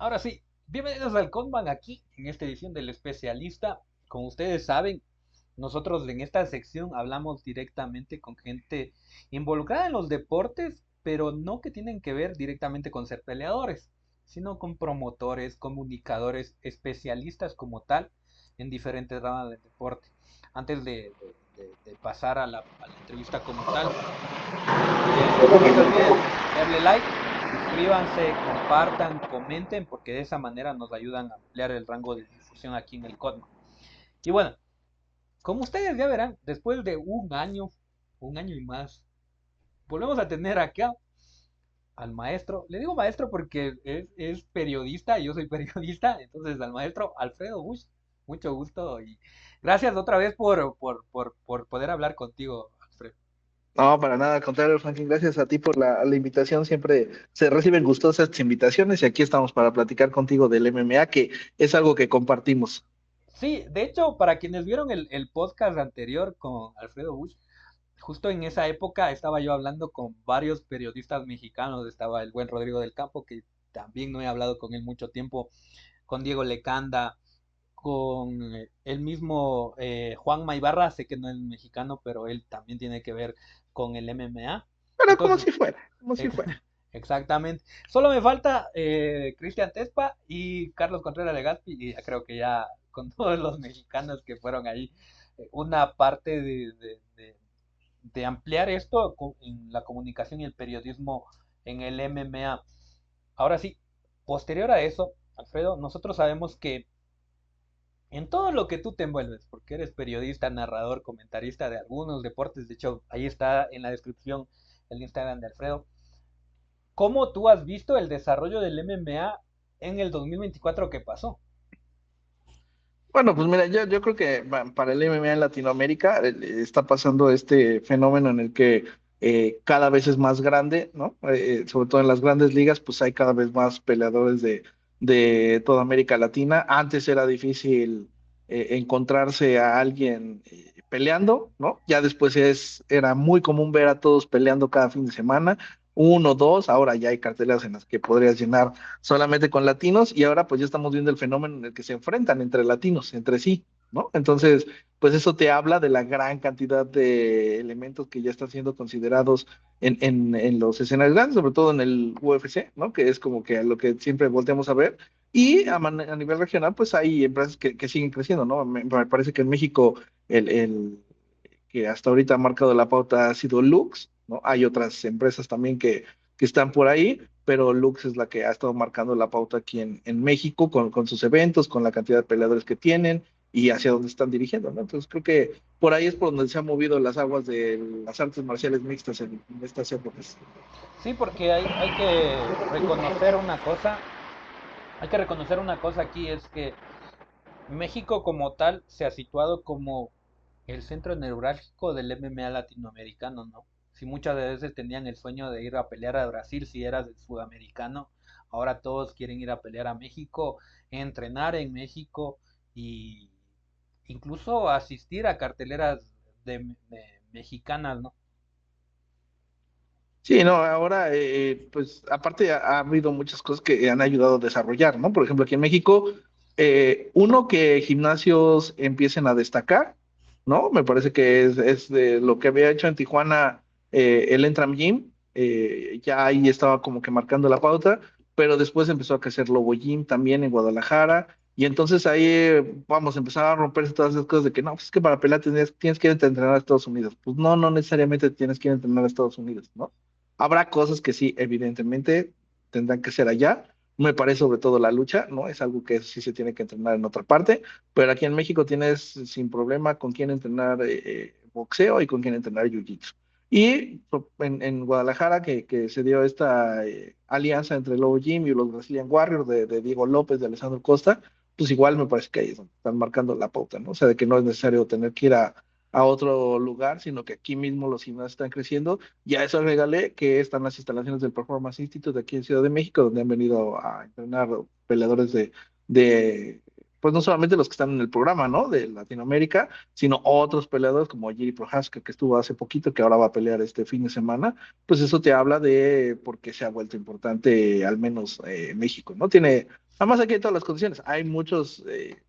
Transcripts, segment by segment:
Ahora sí, bienvenidos al Conman aquí, en esta edición del especialista. Como ustedes saben, nosotros en esta sección hablamos directamente con gente involucrada en los deportes, pero no que tienen que ver directamente con ser peleadores, sino con promotores, comunicadores, especialistas como tal en diferentes ramas del deporte. Antes de pasar a la entrevista como tal, no se olviden darle like, suscríbanse, compartan, comenten, porque de esa manera nos ayudan a ampliar el rango de difusión aquí en el Cosmo. Y bueno, como ustedes ya verán, después de un año y más, volvemos a tener acá al maestro. Le digo maestro porque es periodista y yo soy periodista, entonces al maestro Alfredo Bush, mucho gusto y gracias otra vez por poder hablar contigo, Alfredo. No, para nada, al contrario, Franklin, gracias a ti por la invitación. Siempre se reciben gustosas estas invitaciones y aquí estamos para platicar contigo del MMA, que es algo que compartimos. Sí, de hecho, para quienes vieron el podcast anterior con Alfredo Bush, justo en esa época estaba yo hablando con varios periodistas mexicanos, estaba el buen Rodrigo del Campo, que también no he hablado con él mucho tiempo, con Diego Lecanda, con el mismo Juan Ibarra, sé que no es mexicano, pero él también tiene que ver con el MMA. Pero como Entonces, si fuera, como si ex- fuera. exactamente. Solo me falta Cristian Tespa y Carlos Contreras Legaspi, y ya creo que ya con todos los mexicanos que fueron ahí, una parte de ampliar esto en la comunicación y el periodismo en el MMA. Ahora sí, posterior a eso, Alfredo, nosotros sabemos que en todo lo que tú te envuelves, porque eres periodista, narrador, comentarista de algunos deportes, de hecho, ahí está en la descripción el Instagram de Alfredo. ¿Cómo tú has visto el desarrollo del MMA en el 2024 que pasó? Bueno, pues mira, yo creo que para el MMA en Latinoamérica está pasando este fenómeno en el que cada vez es más grande, ¿no? Sobre todo en las grandes ligas, pues hay cada vez más peleadores de toda América Latina. Antes era difícil encontrarse a alguien peleando, ¿no? Ya después era muy común ver a todos peleando cada fin de semana, uno, dos, ahora ya hay cartelas en las que podrías llenar solamente con latinos y ahora pues ya estamos viendo el fenómeno en el que se enfrentan entre latinos, entre sí, ¿no? Entonces, pues eso te habla de la gran cantidad de elementos que ya están siendo considerados en los escenarios grandes, sobre todo en el UFC, ¿no? Que es como que lo que siempre volteamos a ver. Y a nivel regional, pues hay empresas que siguen creciendo, ¿no? Me parece que en México el que hasta ahorita ha marcado la pauta ha sido Lux, ¿no? Hay otras empresas también que están por ahí, pero Lux es la que ha estado marcando la pauta aquí en México con sus eventos, con la cantidad de peleadores que tienen y hacia dónde están dirigiendo, ¿no? Entonces creo que por ahí es por donde se han movido las aguas de las artes marciales mixtas en estas épocas. Sí, porque hay que reconocer una cosa, hay que reconocer una cosa aquí, es que México como tal se ha situado como el centro neurálgico del MMA latinoamericano, ¿no? Si muchas veces tenían el sueño de ir a pelear a Brasil si eras del sudamericano, ahora todos quieren ir a pelear a México, entrenar en México y incluso asistir a carteleras mexicanas, ¿no? Sí, no, ahora, pues aparte ha habido muchas cosas que han ayudado a desarrollar, ¿no? Por ejemplo, aquí en México, uno, que gimnasios empiecen a destacar, ¿no? Me parece que es de lo que había hecho en Tijuana el Entram Gym, ya ahí estaba como que marcando la pauta, pero después empezó a crecer Lobo Gym también en Guadalajara, y entonces ahí, vamos, empezaron a romperse todas esas cosas de que no, pues es que para pelear tienes que ir a entrenar a Estados Unidos. Pues no, no necesariamente tienes que ir a entrenar a Estados Unidos, ¿no? Habrá cosas que sí, evidentemente, tendrán que ser allá. Me parece sobre todo la lucha, ¿no? Es algo que sí se tiene que entrenar en otra parte, pero aquí en México tienes sin problema con quién entrenar boxeo y con quién entrenar jiu-jitsu. Y en Guadalajara, que se dio esta alianza entre Lobo Gym y los Brazilian Warriors de Diego López, de Alessandro Costa, pues igual me parece que ahí es donde están marcando la pauta, ¿no? O sea, de que no es necesario tener que ir a otro lugar, sino que aquí mismo los gimnasios están creciendo y a eso agregale que están las instalaciones del Performance Institute de aquí en Ciudad de México, donde han venido a entrenar peleadores de pues no solamente los que están en el programa, ¿no? De Latinoamérica, sino otros peleadores como Jiri Prohaska, que estuvo hace poquito, que ahora va a pelear este fin de semana. Pues eso te habla de por qué se ha vuelto importante, al menos México, ¿no? Tiene Además, aquí hay todas las condiciones. Hay muchos,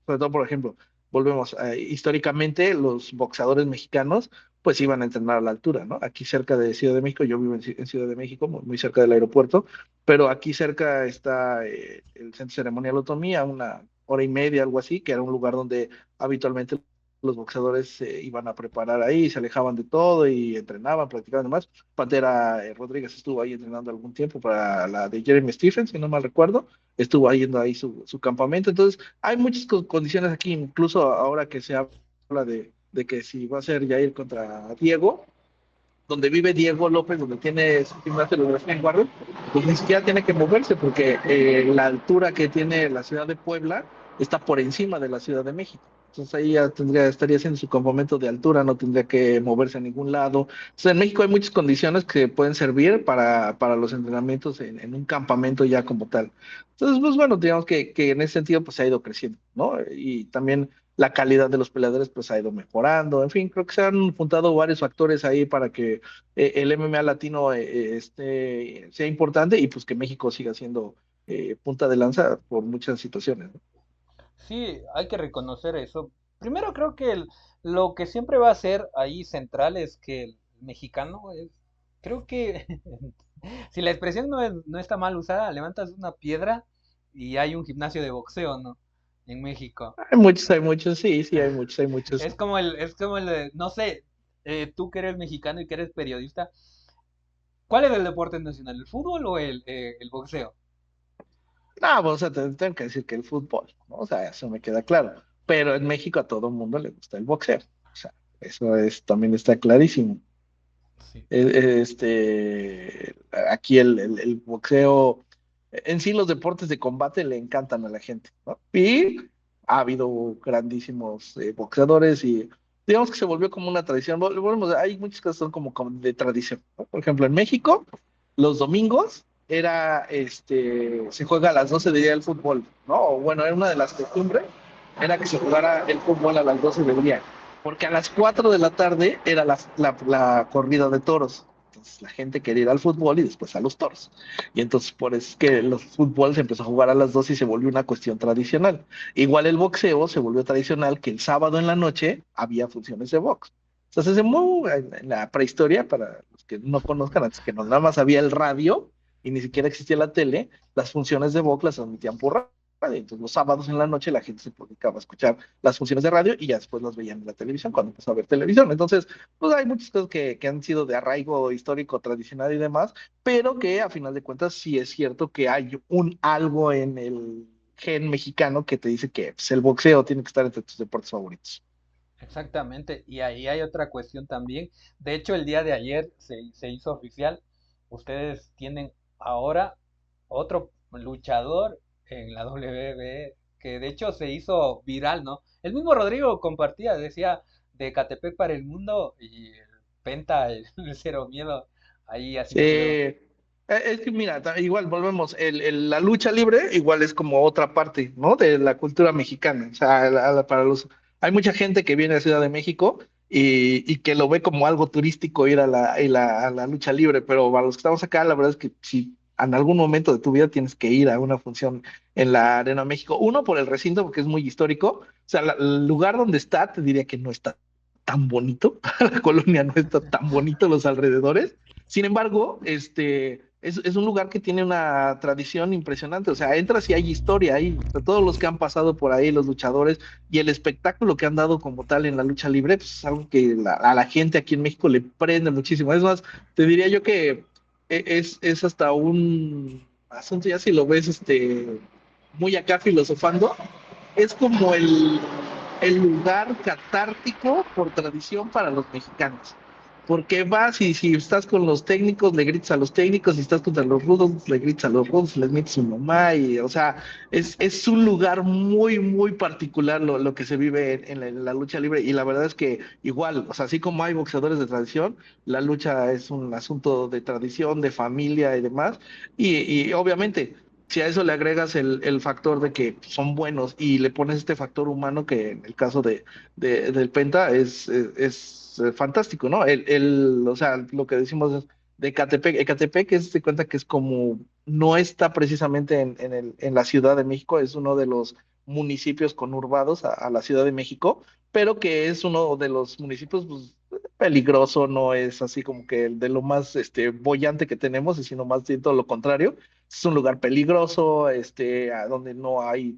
sobre todo, por ejemplo, volvemos, históricamente los boxeadores mexicanos pues iban a entrenar a la altura, ¿no? Aquí cerca de Ciudad de México, yo vivo en Ciudad de México, muy cerca del aeropuerto, pero aquí cerca está el Centro Ceremonial Otomí, a una hora y media, algo así, que era un lugar donde habitualmente los boxeadores se iban a preparar ahí, se alejaban de todo y entrenaban, practicaban demás. Pantera Rodríguez estuvo ahí entrenando algún tiempo para la de Jeremy Stephens, si no mal recuerdo, estuvo yendo ahí su campamento. Entonces, hay muchas condiciones aquí, incluso ahora que se habla de que si va a ser Jair contra Diego, donde vive Diego López, donde tiene su gimnasio de los Wrestling Warriors, pues ni siquiera tiene que moverse porque la altura que tiene la ciudad de Puebla está por encima de la Ciudad de México. Entonces ahí ya estaría haciendo su campamento de altura, no tendría que moverse a ningún lado. Entonces en México hay muchas condiciones que pueden servir para los entrenamientos en un campamento ya como tal. Entonces, pues bueno, digamos que en ese sentido pues se ha ido creciendo, ¿no? Y también la calidad de los peleadores pues ha ido mejorando. En fin, creo que se han juntado varios factores ahí para que el MMA latino sea importante y pues que México siga siendo punta de lanza por muchas situaciones, ¿no? Sí, hay que reconocer eso. Primero creo que lo que siempre va a ser ahí central es que el mexicano es, creo que si la expresión no está mal usada, levantas una piedra y hay un gimnasio de boxeo, ¿no? En México. Hay muchos, sí, sí, hay muchos, hay muchos. No sé, tú que eres mexicano y que eres periodista, ¿cuál es el deporte nacional? ¿El fútbol o el boxeo? No, pues, o sea, tengo que decir que el fútbol, ¿no? O sea, eso me queda claro. Pero en México a todo mundo le gusta el boxeo. O sea, eso también está clarísimo. Sí. Aquí el boxeo, en sí los deportes de combate le encantan a la gente, ¿no? Y ha habido grandísimos boxeadores y digamos que se volvió como una tradición. Hay muchas cosas que son como de tradición, ¿no? Por ejemplo, en México, los domingos se juega a las 12 del día el fútbol, ¿no? O bueno, era una de las costumbres, era que se jugara el fútbol a las 12 del día porque a las 4 de la tarde era la corrida de toros. Entonces la gente quería ir al fútbol y después a los toros. Y entonces por eso es que el fútbol se empezó a jugar a las 2 y se volvió una cuestión tradicional. Igual el boxeo se volvió tradicional que el sábado en la noche había funciones de box. Entonces en la prehistoria, para los que no conozcan, antes que no nada más había el radio y ni siquiera existía la tele, las funciones de box las transmitían por radio. Entonces los sábados en la noche la gente se dedicaba a escuchar las funciones de radio y ya después las veían en la televisión cuando empezó a ver televisión. Entonces, pues hay muchas cosas que han sido de arraigo histórico, tradicional y demás, pero que a final de cuentas sí es cierto que hay un algo en el gen mexicano que te dice que pues, el boxeo tiene que estar entre tus deportes favoritos. Exactamente, y ahí hay otra cuestión también. De hecho, el día de ayer se hizo oficial. Ustedes tienen ahora otro luchador en la WWE que de hecho se hizo viral, ¿no? El mismo Rodrigo compartía, decía de Catepec para el mundo y el Penta, el Cero Miedo, ahí Sí, haciendo video. es que mira, igual volvemos, la lucha libre igual es como otra parte, ¿no? De la cultura mexicana. O sea, hay mucha gente que viene a Ciudad de México y que lo ve como algo turístico ir a la lucha libre, pero para los que estamos acá, la verdad es que si en algún momento de tu vida tienes que ir a una función en la Arena México, uno por el recinto, porque es muy histórico, o sea, el lugar donde está, te diría que no está tan bonito, la colonia no está tan bonito, los alrededores. Sin embargo, es un lugar que tiene una tradición impresionante. O sea, entras y hay historia ahí. O sea, todos los que han pasado por ahí, los luchadores y el espectáculo que han dado como tal en la lucha libre, pues es algo que a la gente aquí en México le prende muchísimo. Es más, te diría yo que es hasta un asunto, ya si lo ves muy acá filosofando, es como el lugar catártico por tradición para los mexicanos. Porque vas y si estás con los técnicos, le gritas a los técnicos, si estás contra los rudos, le gritas a los rudos, les metes su mamá, y, o sea, es un lugar muy, muy particular lo que se vive en la lucha libre, y la verdad es que igual, o sea, así como hay boxeadores de tradición, la lucha es un asunto de tradición, de familia y demás, y obviamente si a eso le agregas el factor de que son buenos y le pones este factor humano que en el caso del Penta es fantástico, ¿no? O sea, lo que decimos es de Ecatepec. Ecatepec se cuenta que es como, no está precisamente en la Ciudad de México, es uno de los municipios conurbados a la Ciudad de México, pero que es uno de los municipios pues, peligroso, no es así como que el de lo más bollante que tenemos, sino más bien todo lo contrario. Es un lugar peligroso, a donde no hay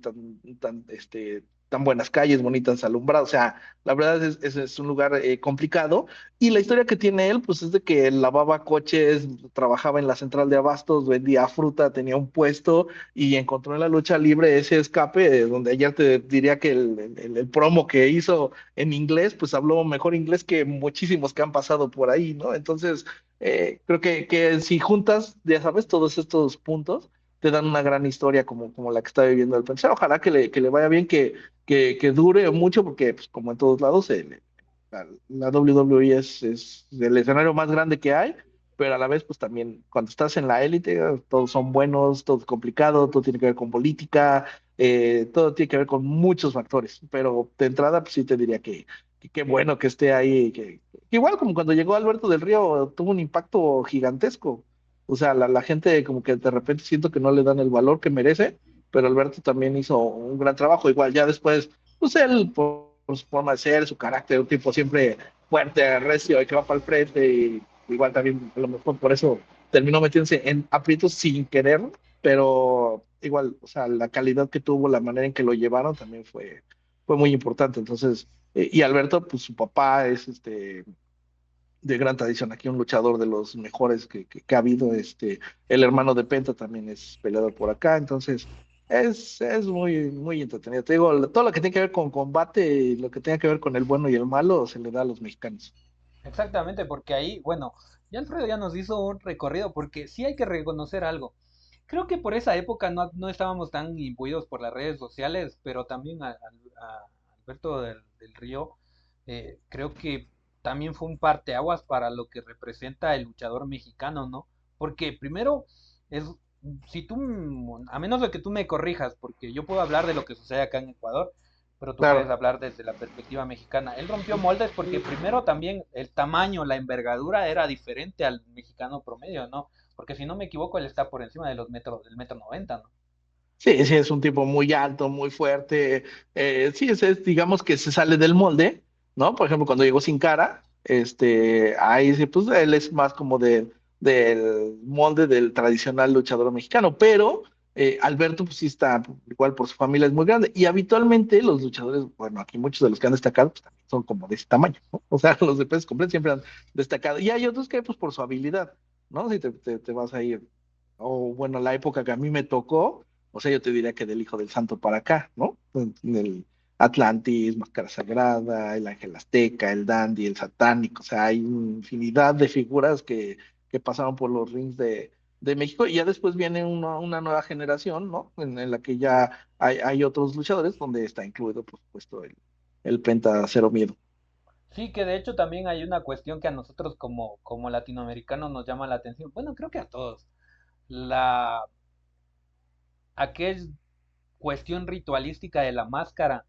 tan buenas calles, bonitas, alumbradas, o sea, la verdad es un lugar complicado. Y la historia que tiene él, pues es de que él lavaba coches, trabajaba en la central de abastos, vendía fruta, tenía un puesto y encontró en la lucha libre ese escape, donde ayer te diría que el promo que hizo en inglés, pues habló mejor inglés que muchísimos que han pasado por ahí, ¿no? Entonces, creo que si juntas, ya sabes, todos estos puntos, te dan una gran historia como la que está viviendo el pensar. Ojalá que le vaya bien, que dure mucho, porque pues, como en todos lados, la WWE es el escenario más grande que hay, pero a la vez, pues también cuando estás en la élite, todos son buenos, todo es complicado, todo tiene que ver con política, todo tiene que ver con muchos factores, pero de entrada, pues sí te diría que qué bueno que esté ahí, que igual como cuando llegó Alberto del Río, tuvo un impacto gigantesco. O sea, la gente como que de repente siento que no le dan el valor que merece, pero Alberto también hizo un gran trabajo. Igual ya después, pues él por su forma de ser, su carácter, un tipo siempre fuerte, recio y que va para el frente, y igual también a lo mejor por eso terminó metiéndose en aprietos sin querer, pero igual, o sea, la calidad que tuvo, la manera en que lo llevaron también fue muy importante. Entonces, y Alberto, pues su papá es de gran tradición, aquí un luchador de los mejores que ha habido, el hermano de Penta también es peleador por acá, entonces es muy, muy entretenido. Te digo, todo lo que tiene que ver con combate y lo que tenga que ver con el bueno y el malo se le da a los mexicanos. Exactamente, porque ahí, bueno, ya Alfredo ya nos hizo un recorrido, porque sí hay que reconocer algo. Creo que por esa época no estábamos tan imbuidos por las redes sociales, pero también a Alberto del Río, creo que también fue un parteaguas para lo que representa el luchador mexicano, ¿no? Porque primero, es, si tú, a menos de que tú me corrijas, porque yo puedo hablar de lo que sucede acá en Ecuador, pero tú puedes Claro. hablar desde la perspectiva mexicana. Él rompió moldes porque primero también el tamaño, la envergadura era diferente al mexicano promedio, ¿no? Porque si no me equivoco, él está por encima de los metros, del metro 90, ¿no? Sí, sí, es un tipo muy alto, muy fuerte. Sí, digamos que se sale del molde, ¿no? Por ejemplo, cuando llegó Sin Cara, ahí sí, pues él es más como del molde del tradicional luchador mexicano, pero Alberto, pues sí está, igual por su familia es muy grande. Y habitualmente los luchadores, bueno, aquí muchos de los que han destacado, pues también son como de ese tamaño, ¿no? O sea, los de pesos completos siempre han destacado. Y hay otros que, pues por su habilidad, ¿no? Si te vas a ir, o bueno, la época que a mí me tocó. O sea, yo te diría que del Hijo del Santo para acá, ¿no? En el Atlantis, Máscara Sagrada, el Ángel Azteca, el Dandy, el Satánico, o sea, hay una infinidad de figuras que pasaron por los rings de México y ya después viene una nueva generación, ¿no? En la que ya hay otros luchadores donde está incluido, por supuesto, el Penta Cero Miedo. Sí, que de hecho también hay una cuestión que a nosotros como latinoamericanos nos llama la atención. Bueno, creo que a todos. La, aquella cuestión ritualística de la máscara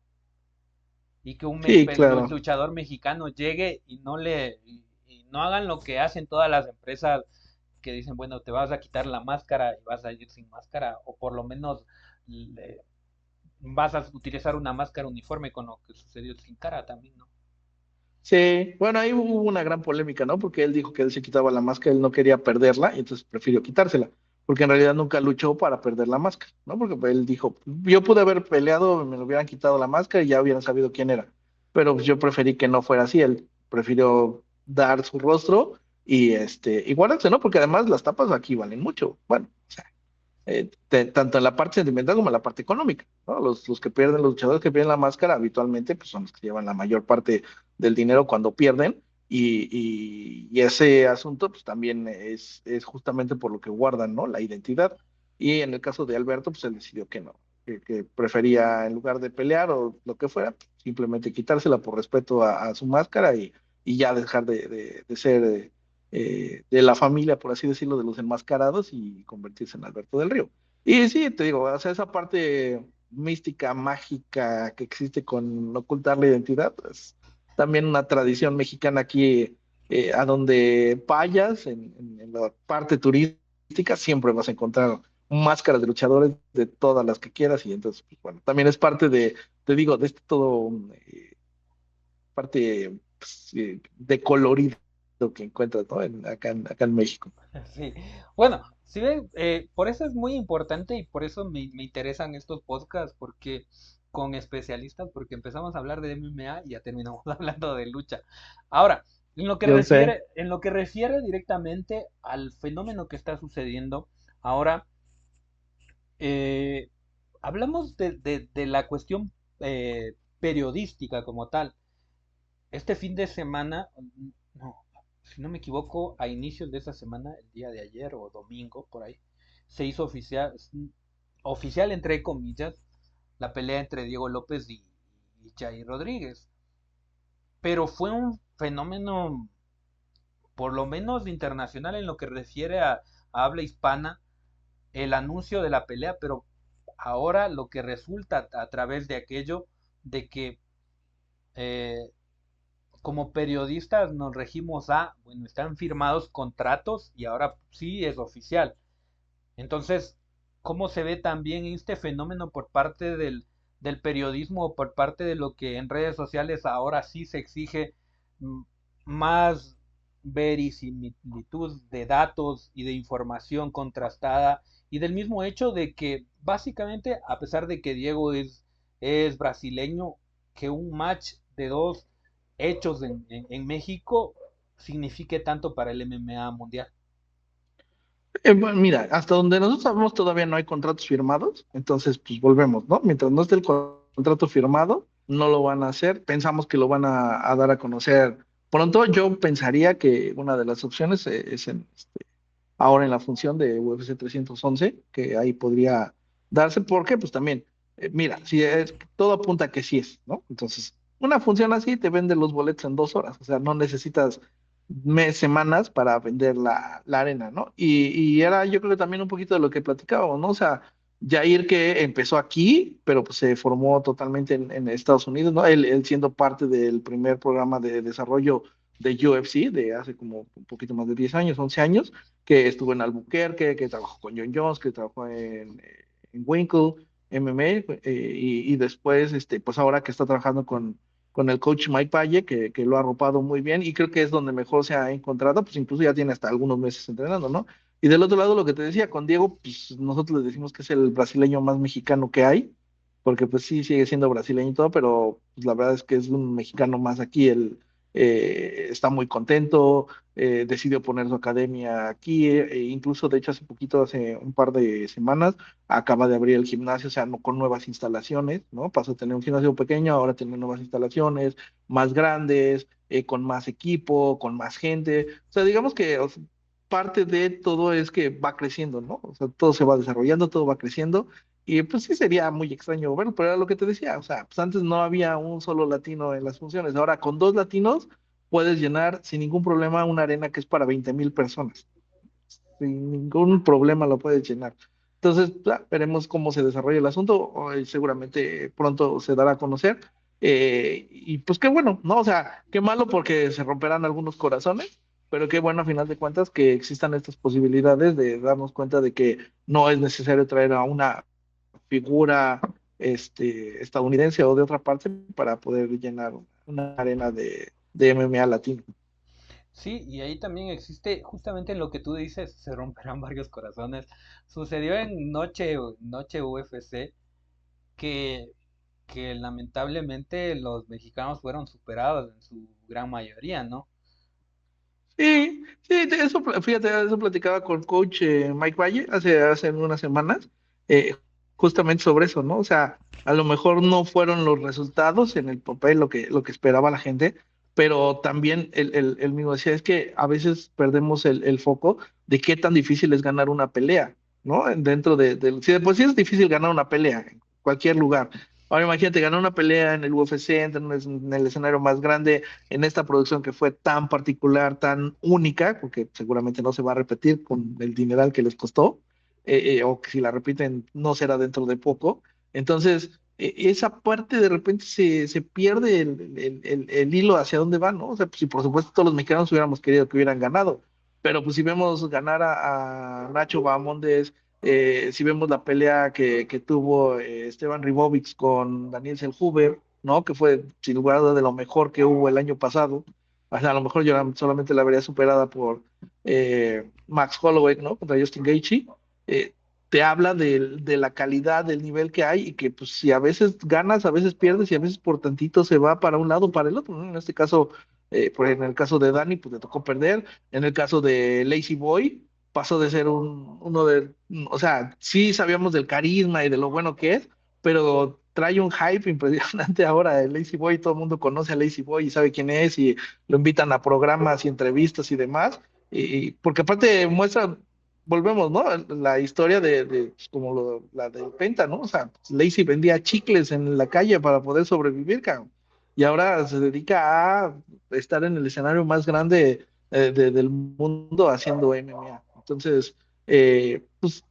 y que Sí, claro. luchador mexicano llegue y no hagan lo que hacen todas las empresas que dicen, bueno, te vas a quitar la máscara y vas a ir sin máscara, o por lo menos le- vas a utilizar una máscara uniforme con lo que sucedió sin cara también, ¿no? Sí, bueno, ahí hubo una gran polémica, ¿no? Porque él dijo que él se quitaba la máscara, él no quería perderla, y entonces prefirió quitársela, porque en realidad nunca luchó para perder la máscara, ¿no? Porque pues, él dijo, yo pude haber peleado, me lo hubieran quitado la máscara y ya hubieran sabido quién era, pero pues, yo preferí que no fuera así, él prefirió dar su rostro y guardarse, ¿no? Porque además las tapas aquí valen mucho. Bueno, tanto en la parte sentimental como en la parte económica, ¿no? Los que pierden, los luchadores que pierden la máscara habitualmente pues son los que llevan la mayor parte del dinero cuando pierden y ese asunto pues también es justamente por lo que guardan, ¿no? La identidad. Y en el caso de Alberto pues él decidió que no, que prefería en lugar de pelear o lo que fuera, simplemente quitársela por respeto a su máscara y ya dejar de ser de la familia, por así decirlo, de los enmascarados y convertirse en Alberto del Río. Y sí, te digo, o sea, esa parte mística, mágica que existe con ocultar la identidad, pues también una tradición mexicana aquí a donde vayas, en la parte turística, siempre vas a encontrar máscaras de luchadores de todas las que quieras, y entonces, pues, bueno, también es parte de, te digo, de este todo, parte pues, de colorido que encuentras, ¿no? Acá en México. Sí, bueno, si ven, por eso es muy importante y por eso me interesan estos podcasts, porque con especialistas, porque empezamos a hablar de MMA y ya terminamos hablando de lucha. Ahora, Yo sé. en lo que refiere directamente al fenómeno que está sucediendo ahora, eh, hablamos de la cuestión periodística como tal. Este fin de semana, no, si no me equivoco, a inicios de esa semana, el día de ayer o domingo, por ahí, se hizo oficial entre comillas, la pelea entre Diego López y Jair Rodríguez. Pero fue un fenómeno, por lo menos internacional, en lo que refiere a habla hispana, el anuncio de la pelea, pero ahora lo que resulta a través de aquello, de que eh, como periodistas nos regimos a, bueno, están firmados contratos y ahora sí es oficial. Entonces, ¿cómo se ve también este fenómeno por parte del periodismo o por parte de lo que en redes sociales ahora sí se exige mm, más verisimilitud de datos y de información contrastada y del mismo hecho de que básicamente, a pesar de que Diego es brasileño, que un match de dos hechos en México signifique tanto para el MMA mundial? Bueno, mira, hasta donde nosotros sabemos todavía no hay contratos firmados, entonces pues volvemos, ¿no? Mientras no esté el contrato firmado, no lo van a hacer. Pensamos que lo van a dar a conocer pronto. Yo pensaría que una de las opciones es ahora en la función de UFC 311, que ahí podría darse, porque pues también, mira, si es, todo apunta a que sí es, ¿no? Entonces, una función así te vende los boletos en 2 horas, o sea, no necesitas semanas para vender la arena, ¿no? Y era yo creo que también un poquito de lo que platicábamos, ¿no? O sea, Jair que empezó aquí, pero pues se formó totalmente en Estados Unidos, ¿no? Él siendo parte del primer programa de desarrollo de UFC de hace como un poquito más de 10 años, 11 años, que estuvo en Albuquerque, que trabajó con John Jones, que trabajó en Winkle, MMA, y después, pues ahora que está trabajando con el coach Mike Valle, que lo ha arropado muy bien, y creo que es donde mejor se ha encontrado, pues incluso ya tiene hasta algunos meses entrenando, ¿no? Y del otro lado, lo que te decía, con Diego, pues nosotros le decimos que es el brasileño más mexicano que hay, porque pues sí, sigue siendo brasileño y todo, pero pues, la verdad es que es un mexicano más aquí, él está muy contento, decidió poner su academia aquí, e incluso de hecho hace poquito, hace un par de semanas, acaba de abrir el gimnasio, o sea, no, con nuevas instalaciones, ¿no? Pasó a tener un gimnasio pequeño, ahora tiene nuevas instalaciones, más grandes, con más equipo, con más gente, o sea, digamos que o sea, parte de todo es que va creciendo, ¿no? O sea, todo se va desarrollando, todo va creciendo. Y pues sí sería muy extraño verlo, pero era lo que te decía, o sea, pues antes no había un solo latino en las funciones, ahora con dos latinos puedes llenar sin ningún problema una arena que es para 20,000 personas. Sin ningún problema lo puedes llenar. Entonces, veremos cómo se desarrolla el asunto. Hoy seguramente pronto se dará a conocer. Y pues qué bueno, ¿no? O sea, qué malo porque se romperán algunos corazones, pero qué bueno a final de cuentas que existan estas posibilidades de darnos cuenta de que no es necesario traer a una figura estadounidense o de otra parte para poder llenar una arena de MMA latino. Sí, y ahí también existe, justamente en lo que tú dices, se romperán varios corazones. Sucedió en Noche UFC que, que lamentablemente los mexicanos fueron superados en su gran mayoría, ¿no? Sí, sí, de eso, fíjate, eso platicaba con coach Mike Valle hace unas semanas, eh, justamente sobre eso, ¿no? O sea, a lo mejor no fueron los resultados en el papel lo que esperaba la gente, pero también el mismo decía, es que a veces perdemos el foco de qué tan difícil es ganar una pelea, ¿no? Dentro si de por sí es difícil ganar una pelea en cualquier lugar. Ahora imagínate ganar una pelea en el UFC, en el escenario más grande en esta producción que fue tan particular, tan única, porque seguramente no se va a repetir con el dineral que les costó, o que si la repiten no será dentro de poco. Entonces, esa parte de repente se pierde el hilo hacia dónde va, ¿no? O sea, pues, si por supuesto todos los mexicanos hubiéramos querido que hubieran ganado, pero pues si vemos ganar a Nacho Bahamondes, si vemos la pelea que tuvo Esteban Ribovics con Daniel Selhuber, ¿no? Que fue sin lugar a dudas de lo mejor que hubo el año pasado. O sea, a lo mejor yo solamente la vería superada por Max Holloway, ¿no? Contra Justin Gaethje. Eh, Te habla de la calidad, del nivel que hay y que pues si a veces ganas, a veces pierdes y a veces por tantito se va para un lado o para el otro, ¿no? En este caso, pues en el caso de Dani, pues le tocó perder. En el caso de Lazy Boy, pasó de ser uno de, o sea, sí sabíamos del carisma y de lo bueno que es, pero trae un hype impresionante ahora el Lazy Boy, todo el mundo conoce a Lazy Boy y sabe quién es y lo invitan a programas y entrevistas y demás. Y porque aparte muestra, volvemos, ¿no? La historia pues, como la del Penta, ¿no? O sea, pues, Lacey vendía chicles en la calle para poder sobrevivir, cabrón. Y ahora se dedica a estar en el escenario más grande del mundo haciendo MMA. Entonces, pues,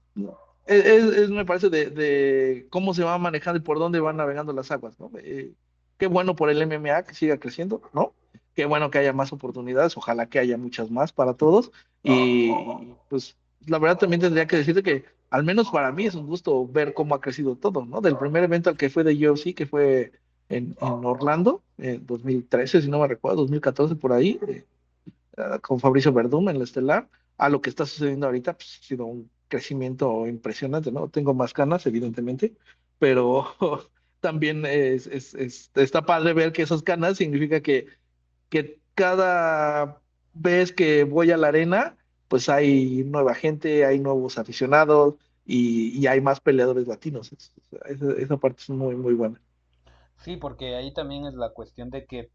me parece de cómo se va manejando y por dónde van navegando las aguas, ¿no? Qué bueno por el MMA que siga creciendo, ¿no? Qué bueno que haya más oportunidades, ojalá que haya muchas más para todos. Y pues la verdad también tendría que decirte que al menos para mí es un gusto ver cómo ha crecido todo, ¿no? Del primer evento al que fue de UFC, que fue en Orlando, en 2013, si no me recuerdo, 2014 por ahí, con Fabricio Verdum en la estelar, a lo que está sucediendo ahorita, pues ha sido un crecimiento impresionante, ¿no? Tengo más ganas, evidentemente, pero también está padre ver que esas canas significa que cada vez que voy a la arena, pues hay nueva gente, hay nuevos aficionados y hay más peleadores latinos. Esa parte es muy, muy buena. Sí, porque ahí también es la cuestión de que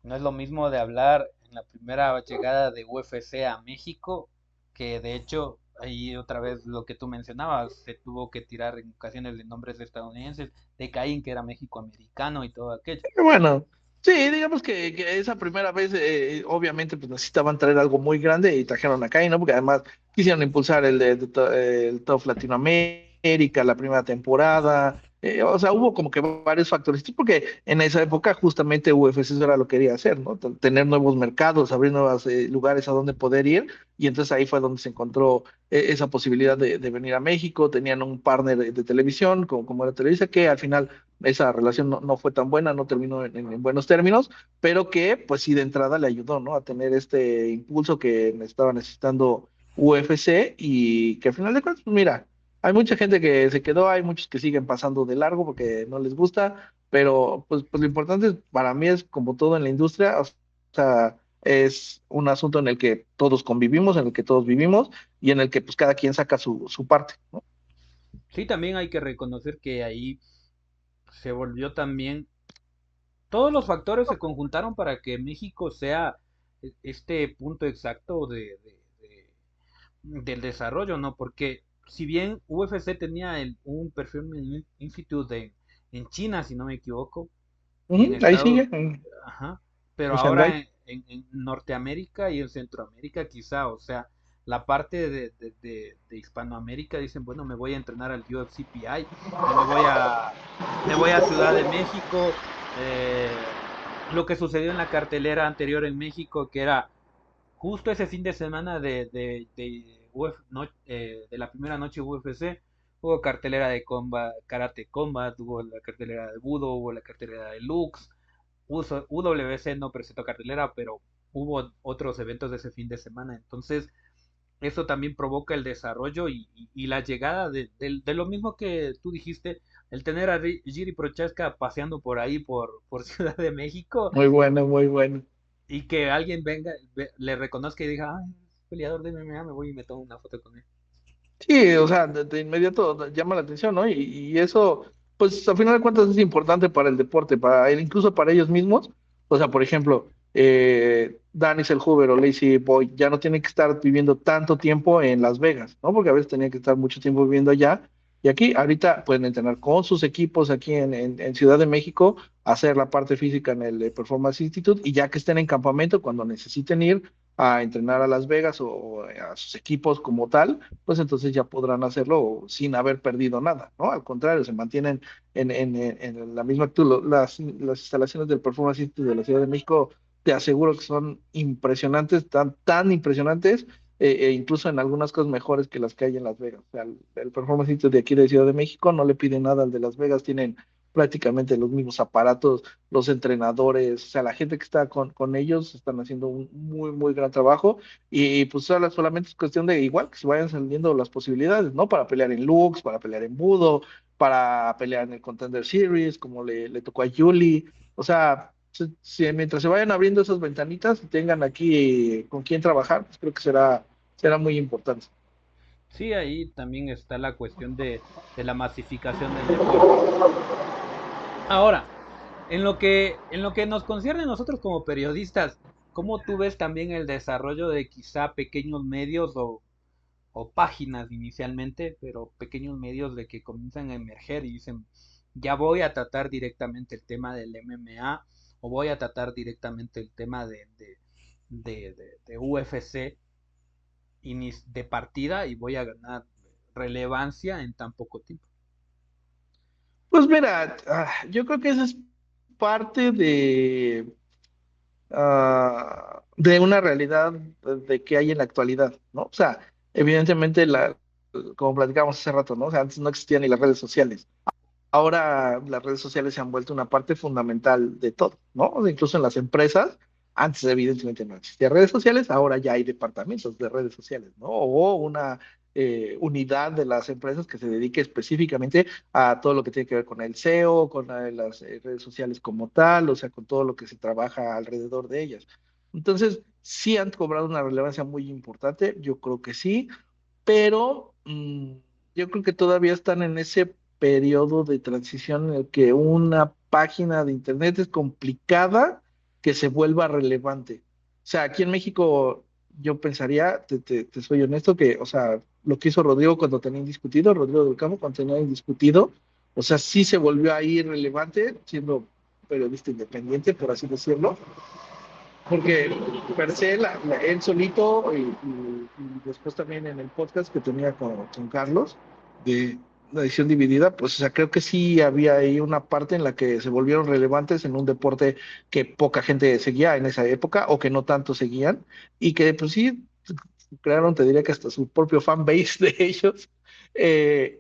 no es lo mismo de hablar en la primera llegada de UFC a México, que de hecho, ahí otra vez lo que tú mencionabas, se tuvo que tirar en ocasiones de nombres estadounidenses, de Caín, que era México americano y todo aquello. Bueno, sí, digamos que esa primera vez, obviamente, pues necesitaban traer algo muy grande y trajeron a Kai, ¿no? Porque además quisieron impulsar el Tough Latinoamérica, la primera temporada. O sea, hubo como que varios factores, sí, porque en esa época justamente UFC eso era lo que quería hacer, ¿no? Tener nuevos mercados, abrir nuevos lugares a donde poder ir, y entonces ahí fue donde se encontró esa posibilidad de venir a México. Tenían un partner de televisión, como era Televisa, que al final esa relación no fue tan buena, no terminó en buenos términos, pero que pues sí de entrada le ayudó, ¿no? A tener este impulso que estaba necesitando UFC y que al final de cuentas, pues, mira, hay mucha gente que se quedó, hay muchos que siguen pasando de largo porque no les gusta, pero pues lo importante para mí es como todo en la industria, o sea, es un asunto en el que todos convivimos, en el que todos vivimos y en el que pues cada quien saca su parte, ¿no? Sí, también hay que reconocer que ahí se volvió también, todos los factores se conjuntaron para que México sea este punto exacto del desarrollo, ¿no? Porque si bien UFC tenía un Performance Institute en China, si no me equivoco, y en Ujú, ahí sigue, Estados, ajá, pero en ahora Shanghái. en Norteamérica y en Centroamérica quizá, o sea, la parte de Hispanoamérica dicen, bueno, me voy a entrenar al UFCPI y me voy a Ciudad de México, lo que sucedió en la cartelera anterior en México, que era justo ese fin de semana de la primera noche UFC, hubo cartelera de Karate Combat, hubo la cartelera de Budo, hubo la cartelera de Lux, UWC no presentó cartelera, pero hubo otros eventos de ese fin de semana. Entonces, eso también provoca el desarrollo y la llegada de lo mismo que tú dijiste, el tener a Jiri Prochaska paseando por ahí, por Ciudad de México, Muy bueno, muy bueno. y que alguien venga, le reconozca y diga, ah, es peleador de MMA, me voy y me tomo una foto con él. Sí, o sea, de inmediato llama la atención, ¿no? Y eso, pues, a final de cuentas es importante para el deporte, incluso para ellos mismos. O sea, por ejemplo, Danny Selhuber o Lazy Boy ya no tienen que estar viviendo tanto tiempo en Las Vegas, ¿no? Porque a veces tenían que estar mucho tiempo viviendo allá. Y aquí, ahorita pueden entrenar con sus equipos aquí en Ciudad de México, hacer la parte física en el Performance Institute, y ya que estén en campamento, cuando necesiten ir, a entrenar a Las Vegas o a sus equipos como tal, pues entonces ya podrán hacerlo sin haber perdido nada, ¿no? Al contrario, se mantienen en la misma actitud. Las instalaciones del Performance Institute de la Ciudad de México, te aseguro que son impresionantes, tan impresionantes, incluso en algunas cosas mejores que las que hay en Las Vegas. O sea, el Performance Institute de aquí de Ciudad de México no le pide nada al de Las Vegas, tienen prácticamente los mismos aparatos, los entrenadores, o sea, la gente que está con ellos están haciendo un muy gran trabajo y pues solamente es cuestión de igual que se vayan saliendo las posibilidades, ¿no? Para pelear en Lux, para pelear en Budo, para pelear en el Contender Series, como le tocó a Yuli, o sea, mientras se vayan abriendo esas ventanitas y tengan aquí con quién trabajar, pues creo que será muy importante. Sí, ahí también está la cuestión de la masificación del deporte. Ahora, en lo que nos concierne a nosotros como periodistas, ¿cómo tú ves también el desarrollo de quizá pequeños medios o páginas inicialmente, pero pequeños medios de que comienzan a emerger y dicen, ya voy a tratar directamente el tema del MMA o voy a tratar directamente el tema de UFC de partida y voy a ganar relevancia en tan poco tiempo? Pues mira, yo creo que esa es parte de una realidad de que hay en la actualidad, ¿no? O sea, evidentemente, como platicábamos hace rato, ¿no? O sea, antes no existían ni las redes sociales. Ahora las redes sociales se han vuelto una parte fundamental de todo, ¿no? O sea, incluso en las empresas, antes evidentemente no existían redes sociales, ahora ya hay departamentos de redes sociales, ¿no? O una unidad de las empresas que se dedique específicamente a todo lo que tiene que ver con el SEO, con las redes sociales como tal, o sea, con todo lo que se trabaja alrededor de ellas. Entonces, sí han cobrado una relevancia muy importante, yo creo que sí, pero yo creo que todavía están en ese periodo de transición en el que una página de internet es complicada que se vuelva relevante. O sea, aquí en México yo pensaría, te soy honesto, que, o sea, lo que hizo Rodrigo cuando tenía indiscutido, Rodrigo del Campo cuando tenía indiscutido, o sea, sí se volvió ahí relevante, siendo periodista independiente, por así decirlo, porque per se, él solito y después también en el podcast que tenía con Carlos de la edición dividida, pues o sea, creo que sí había ahí una parte en la que se volvieron relevantes en un deporte que poca gente seguía en esa época o que no tanto seguían y que pues sí crearon, te diría que hasta su propio fan base de ellos. De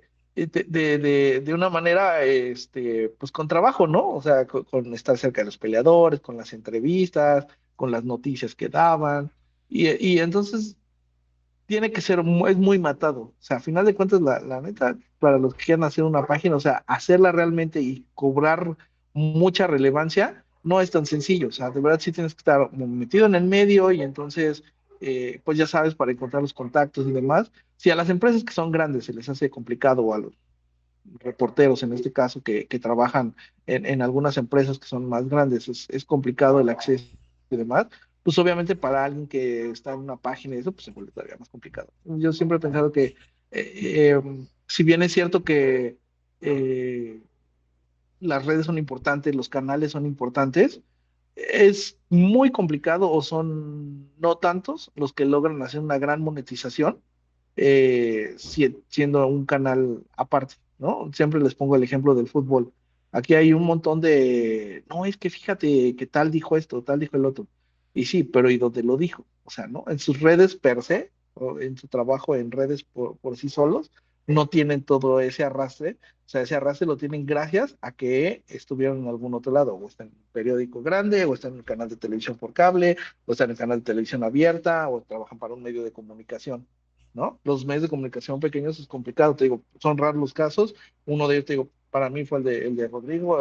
una manera, pues con trabajo, ¿no? O sea, con estar cerca de los peleadores, con las entrevistas, con las noticias que daban. Y entonces tiene que ser, es muy matado. O sea, a final de cuentas, la neta, para los que quieran hacer una página, o sea, hacerla realmente y cobrar mucha relevancia, no es tan sencillo. O sea, de verdad sí tienes que estar como metido en el medio y entonces, pues ya sabes, para encontrar los contactos y demás. Si a las empresas que son grandes se les hace complicado, o a los reporteros en este caso que trabajan en algunas empresas que son más grandes, es complicado el acceso y demás, pues obviamente para alguien que está en una página y eso, pues se vuelve todavía más complicado. Yo siempre he pensado que, si bien es cierto que las redes son importantes, los canales son importantes, es muy complicado o son no tantos los que logran hacer una gran monetización siendo un canal aparte, ¿no? Siempre les pongo el ejemplo del fútbol. Aquí hay un montón no, es que fíjate que tal dijo esto, tal dijo el otro. Y sí, pero ¿y dónde lo dijo? O sea, ¿no? En sus redes per se, o en su trabajo en redes por sí solos, no tienen todo ese arrastre. O sea, ese arrastre lo tienen gracias a que estuvieron en algún otro lado, o está en un periódico grande, o está en un canal de televisión por cable, o está en el canal de televisión abierta, o trabajan para un medio de comunicación. ¿No? Los medios de comunicación pequeños es complicado, te digo, son raros los casos. Uno de ellos, te digo, para mí fue el de Rodrigo,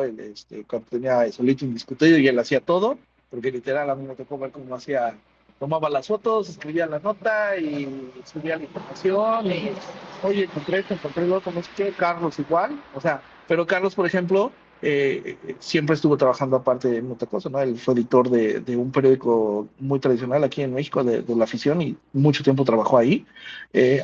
cuando tenía solito indiscutido y él hacía todo, porque literal a mí me tocó ver cómo hacía, tomaba las fotos, escribía la nota y subía la información y, oye, encontré el otro, no sé qué, Carlos igual, o sea, pero Carlos, por ejemplo, siempre estuvo trabajando aparte en otra cosa, ¿no? Él fue editor de un periódico muy tradicional aquí en México, de La Afición, y mucho tiempo trabajó ahí,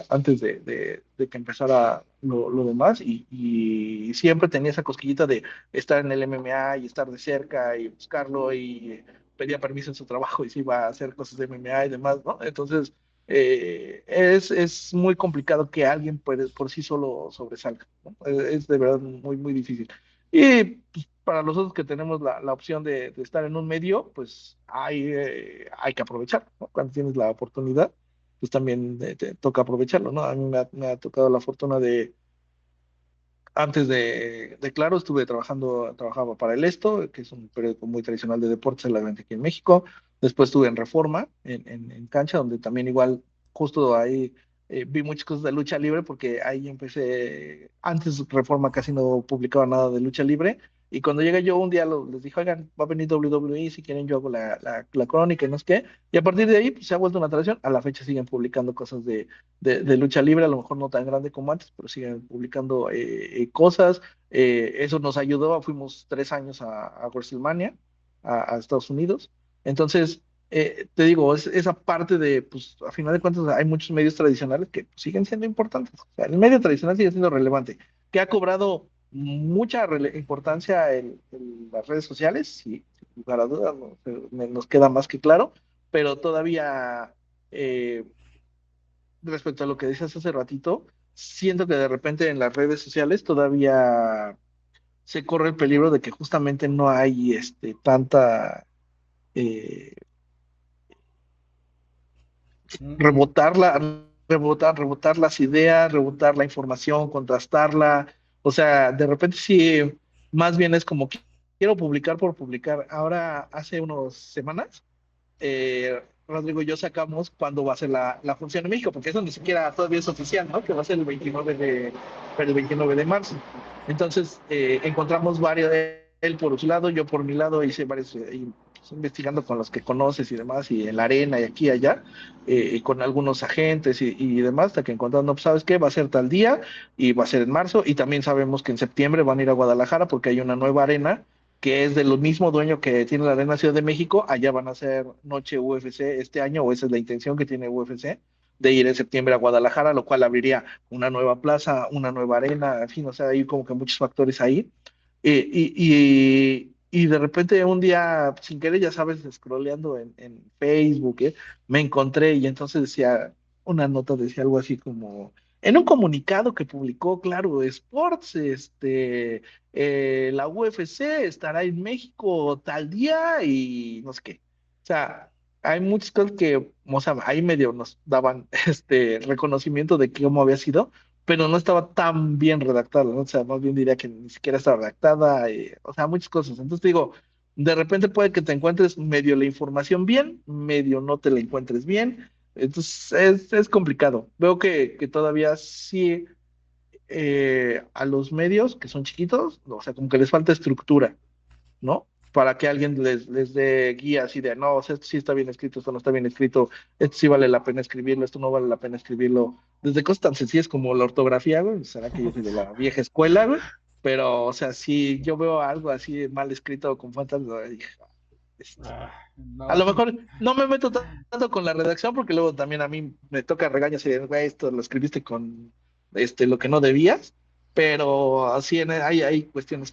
antes de que empezara lo demás, y siempre tenía esa cosquillita de estar en el MMA y estar de cerca y buscarlo y pedía permiso en su trabajo y se iba a hacer cosas de MMA y demás, ¿no? Entonces, es muy complicado que alguien por sí solo sobresalga, ¿no? Es de verdad muy, muy difícil. Y pues, para los otros que tenemos la opción de estar en un medio, pues hay que aprovechar, ¿no? Cuando tienes la oportunidad, pues también te toca aprovecharlo, ¿no? A mí me ha tocado la fortuna antes de Claro, trabajaba para El Esto, que es un periódico muy tradicional de deportes, solamente aquí en México. Después estuve en Reforma, en Cancha, donde también igual, justo ahí vi muchas cosas de lucha libre, porque ahí empecé, antes Reforma casi no publicaba nada de lucha libre, y cuando llegué yo un día les dije, oigan, va a venir WWE, si quieren yo hago la crónica y no sé qué, y a partir de ahí pues, se ha vuelto una tradición. A la fecha siguen publicando cosas de lucha libre, a lo mejor no tan grande como antes, pero siguen publicando cosas. Eso nos ayudó, fuimos 3 años a WrestleMania, a Estados Unidos. Entonces, te digo, esa parte de, pues, a final de cuentas, hay muchos medios tradicionales que pues, siguen siendo importantes. O sea, el medio tradicional sigue siendo relevante, que ha cobrado mucha importancia en las redes sociales, sí, sin lugar a dudas, nos queda más que claro, pero todavía respecto a lo que decías hace ratito, siento que de repente en las redes sociales todavía se corre el peligro de que justamente no hay tanta eh, Mm, rebotar las ideas, rebotar la información, contrastarla. O sea, de repente sí, más bien es como que quiero publicar por publicar. Ahora, hace unas semanas, Rodrigo y yo sacamos cuándo va a ser la función en México, porque eso ni siquiera todavía es oficial, ¿no? Que va a ser el 29 de marzo. Entonces, encontramos varios, él por su lado, yo por mi lado, hice varios, pues, investigando con los que conoces y demás, y en la arena y aquí y allá, y con algunos agentes y demás, hasta que encontramos, no, pues, ¿sabes qué? Va a ser tal día y va a ser en marzo, y también sabemos que en septiembre van a ir a Guadalajara porque hay una nueva arena que es del mismo dueño que tiene la Arena Ciudad de México. Allá van a hacer noche UFC este año, o esa es la intención que tiene UFC, de ir en septiembre a Guadalajara, lo cual abriría una nueva plaza, una nueva arena, en fin, o sea, hay como que muchos factores ahí. Y de repente un día, sin querer, ya sabes, scrolleando en Facebook, me encontré y entonces decía, una nota decía algo así como, en un comunicado que publicó Claro Sports, la UFC estará en México tal día y no sé qué. O sea, hay muchas cosas que, o sea, ahí medio nos daban este reconocimiento de cómo había sido, pero no estaba tan bien redactada, ¿no? O sea, más bien diría que ni siquiera estaba redactada, o sea, muchas cosas. Entonces te digo, de repente puede que te encuentres medio la información bien, medio no te la encuentres bien. Entonces es complicado. Veo que todavía sí a los medios que son chiquitos, o sea, como que les falta estructura, ¿no? Para que alguien les dé guías así de, no, o sea, esto sí está bien escrito, esto no está bien escrito, esto sí vale la pena escribirlo, esto no vale la pena escribirlo. Desde cosas tan sencillas como la ortografía, güey, será que yo soy de la vieja escuela, güey, pero, o sea, si yo veo algo así mal escrito con faltas, ay, a no. lo mejor no me meto tanto con la redacción porque luego también a mí me toca regaños y de, güey, esto lo escribiste con lo que no debías, pero así hay cuestiones